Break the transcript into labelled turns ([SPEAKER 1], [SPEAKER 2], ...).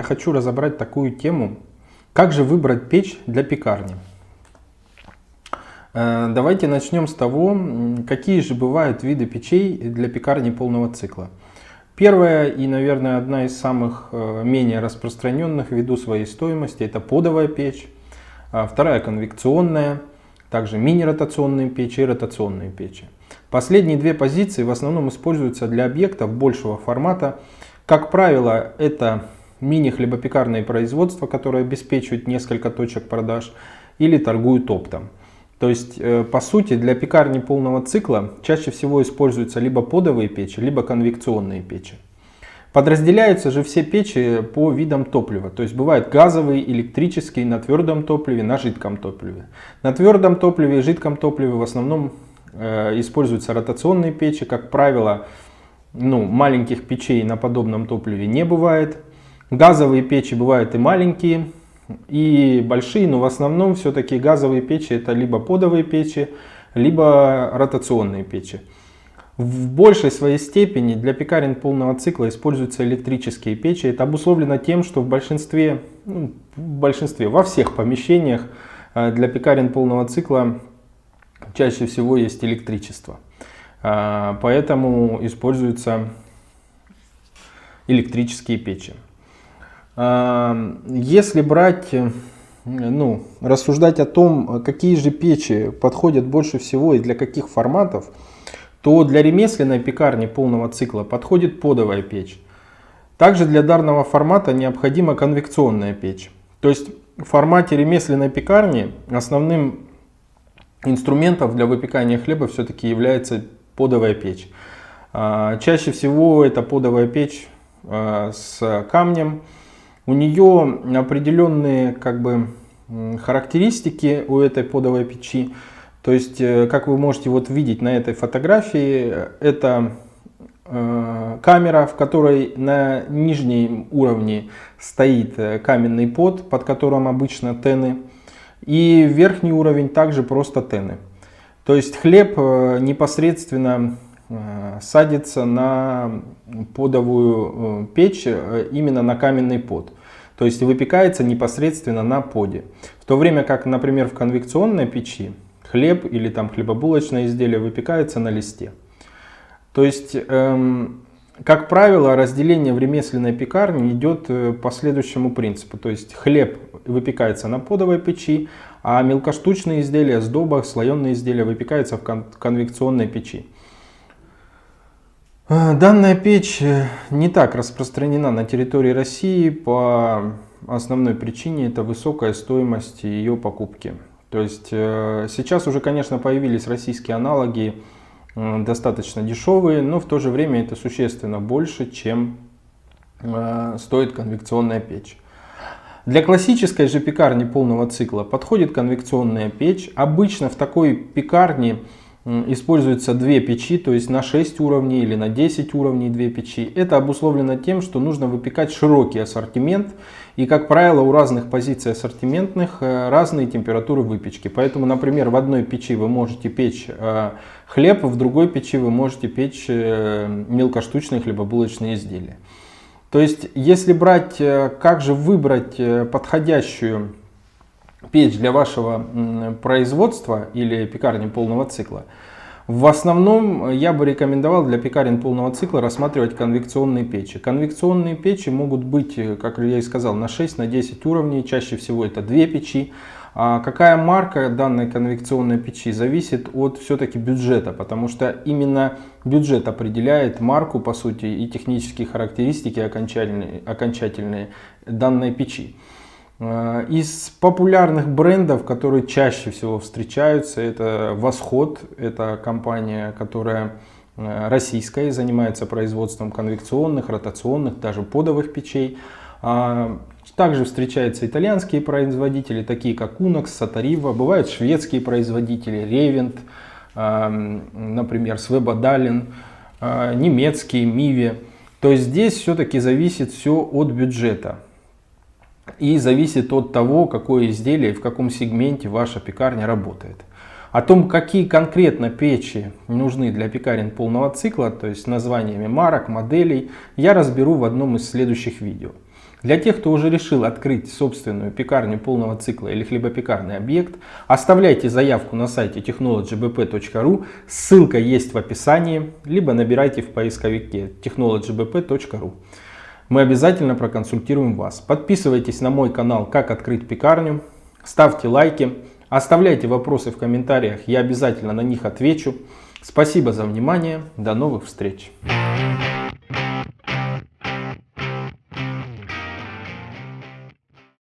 [SPEAKER 1] Я хочу разобрать такую тему, как же выбрать печь для пекарни. Давайте начнем с того, какие же бывают виды печей для пекарни полного цикла. Первая и, наверное, одна из самых менее распространенных ввиду своей стоимости — это подовая печь. Вторая — конвекционная, также мини-ротационные печи и ротационные печи. Последние две позиции в основном используются для объектов большего формата. Как правило, это мини-хлебопекарные производства, которые обеспечивают несколько точек продаж или торгуют оптом. То есть, по сути, для пекарни полного цикла чаще всего используются либо подовые печи, либо конвекционные печи. Подразделяются же все печи по видам топлива. То есть бывают газовые, электрические, на твердом топливе, на жидком топливе. На твердом топливе и жидком топливе в основном используются ротационные печи. Как правило, маленьких печей на подобном топливе не бывает. Газовые печи бывают и маленькие, и большие, но в основном все-таки газовые печи — это либо подовые печи, либо ротационные печи. В большей своей степени для пекарен полного цикла используются электрические печи. Это обусловлено тем, что в большинстве, во всех помещениях для пекарен полного цикла чаще всего есть электричество. Поэтому используются электрические печи. Если рассуждать о том, какие же печи подходят больше всего и для каких форматов, то для ремесленной пекарни полного цикла подходит подовая печь. Также для данного формата необходима конвекционная печь. То есть в формате ремесленной пекарни основным инструментом для выпекания хлеба все-таки является подовая печь. Чаще всего это подовая печь с камнем. У нее определенные характеристики у этой подовой печи. То есть, как вы можете видеть на этой фотографии, это камера, в которой на нижнем уровне стоит каменный под, под которым обычно тены. И верхний уровень также просто тены. То есть хлеб непосредственно садится на подовую печь, именно на каменный под. То есть выпекается непосредственно на поде. В то время как, например, в конвекционной печи хлеб или хлебобулочное изделие выпекается на листе. То есть, как правило, разделение в ремесленной пекарне идет по следующему принципу. То есть хлеб выпекается на подовой печи, а мелкоштучные изделия, сдоба, слоеные изделия выпекаются в конвекционной печи. Данная печь не так распространена на территории России по основной причине — это высокая стоимость ее покупки. То есть сейчас уже, конечно, появились российские аналоги, достаточно дешевые, но в то же время это существенно больше, чем стоит конвекционная печь. Для классической же пекарни полного цикла подходит конвекционная печь. Обычно в такой пекарне используются две печи, то есть на 6 уровней или на 10 уровней две печи. Это обусловлено тем, что нужно выпекать широкий ассортимент. И, как правило, у разных позиций ассортиментных разные температуры выпечки. Поэтому, например, в одной печи вы можете печь хлеб, в другой печи вы можете печь мелкоштучные хлебобулочные изделия. То есть, если брать, как же выбрать подходящую печь для вашего производства или пекарни полного цикла, в основном я бы рекомендовал для пекарен полного цикла рассматривать конвекционные печи. Конвекционные печи могут быть, как я и сказал, на 6-10 уровней, чаще всего это две печи. А какая марка данной конвекционной печи зависит от все-таки бюджета, потому что именно бюджет определяет марку, по сути, и технические характеристики окончательные данной печи. Из популярных брендов, которые чаще всего встречаются, это Восход. Это компания, которая российская и занимается производством конвекционных, ротационных, даже подовых печей. Также встречаются итальянские производители, такие как Unox, Sotariva. Бывают шведские производители, Revent, например, Svebodalen, немецкие, Mive. То есть здесь все-таки зависит все от бюджета. И зависит от того, какое изделие и в каком сегменте ваша пекарня работает. О том, какие конкретно печи нужны для пекарен полного цикла, то есть названиями марок, моделей, я разберу в одном из следующих видео. Для тех, кто уже решил открыть собственную пекарню полного цикла или хлебопекарный объект, оставляйте заявку на сайте technologybp.ru, ссылка есть в описании, либо набирайте в поисковике technologybp.ru. Мы обязательно проконсультируем вас. Подписывайтесь на мой канал «Как открыть пекарню», ставьте лайки, оставляйте вопросы в комментариях, я обязательно на них отвечу. Спасибо за внимание, до новых встреч!